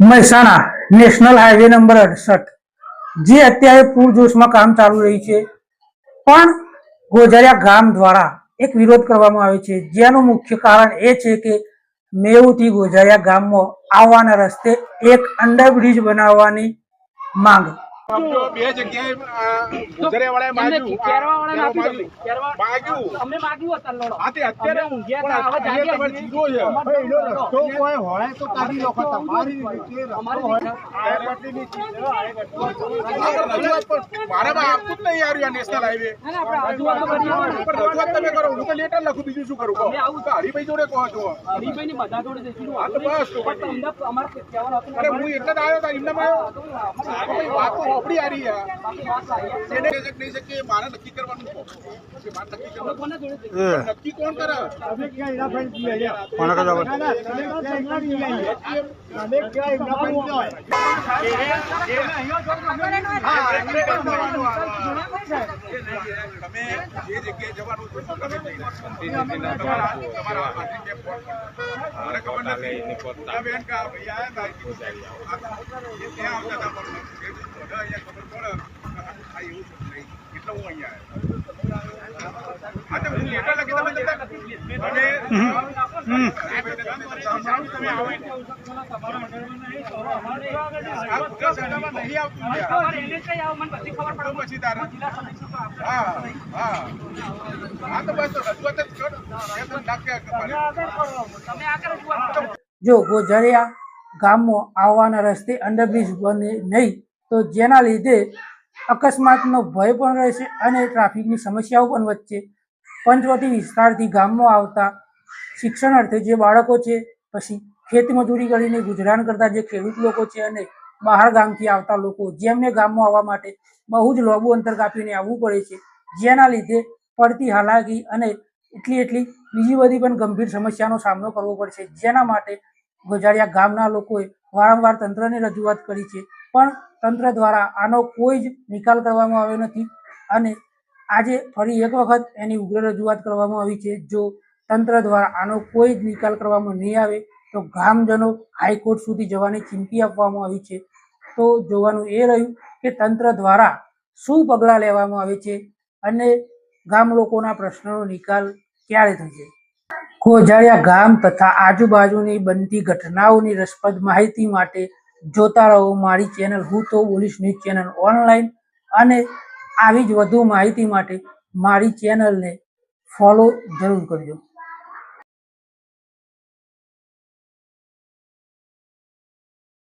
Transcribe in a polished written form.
Mehsana national highway number 68 જે અત્યારે પૂરજોશમાં કામ ચાલુ રહી છે, પણ ગોઝરિયા ગામ દ્વારા એક વિરોધ કરવામાં આવે છે, જેનું મુખ્ય કારણ એ છે કે મેઉથી ગોઝરિયા ગામમાં આવવાના રસ્તે એક અંડરબ્રિજ બનાવવાની માંગ। બે જગ્યાએ ગોઝરિયાવાળાએ માગ્યું હા તે અત્યારે તમારે જીરો છે તો કોઈ હોય તો કાઢી લો તમારી મારામાં આપતું જ નહીં યાર નેશનલ હાઈવે રજૂઆત તમે કરો, હું તો લેટર લખું, બીજું શું કરું? હરિભાઈ જોડે કહો છો? અરે હું એટલે જ આવ્યો હતા, એમના વાતો આપડી આ રહી નહીં શકીએ, મારે નક્કી કરવાનું નક્કી કોણ કરે? તમે જે જગ્યાએ જવાનું મને ખબર નથી બેન કા ભૈયા ત્યાં આવતા હતા, અહીંયા ખબર પડે આ એવું એટલે હું અહીંયા હા તો હું લેટર લખી તમે જો ગોઝરિયા ગામમાં આવવાના રસ્તે અંડરબ્રિજ બને નહીં તો જેના લીધે અકસ્માતનો ભય પણ રહેશે અને ટ્રાફિકની સમસ્યાઓ પણ વચ્ચે પંચવટી વિસ્તારથી ગામમાં આવતા શિક્ષણ અર્થે જે બાળકો છે, પછી ખેતમજૂરી કરીને ગુજરાન કરતા જે ખેડૂત લોકો છે અને બહાર ગામથી આવતા લોકો જેમને ગામમાં આવવા માટે બહુ જ લાંબુ અંતર કાપીને આવવું પડે છે, જેના લીધે પડતી હાલાકી અને એટલી બીજી બધી પણ ગંભીર સમસ્યાનો સામનો કરવો પડશે, જેના માટે ગોઝરિયા ગામના લોકોએ વારંવાર તંત્રને રજૂઆત કરી છે, પણ તંત્ર દ્વારા આનો કોઈ જ નિકાલ કરવામાં આવ્યો નથી અને આજે ફરી એક વખત એની ઉગ્ર રજૂઆત કરવામાં આવી છે। જો તંત્ર દ્વારા આનો કોઈ જ નિકાલ કરવામાં નહીં આવે તો ગામજનો હાઈકોર્ટ સુધી જવાની ચીમકી આપવામાં આવી છે। તો જોવાનું એ રહ્યું કે તંત્ર દ્વારા શું પગલાં લેવામાં આવે છે અને ગામ લોકોના પ્રશ્નોનો નિકાલ ક્યારે થશે। ગોઝરિયા ગામ તથા આજુબાજુની બનતી ઘટનાઓની રસપ્રદ માહિતી માટે જોતા રહો મારી ચેનલ હું તો બોલીશ ન્યૂઝ ચેનલ ઓનલાઈન, અને આવી જ વધુ માહિતી માટે મારી ચેનલને ફોલો જરૂર કરજો।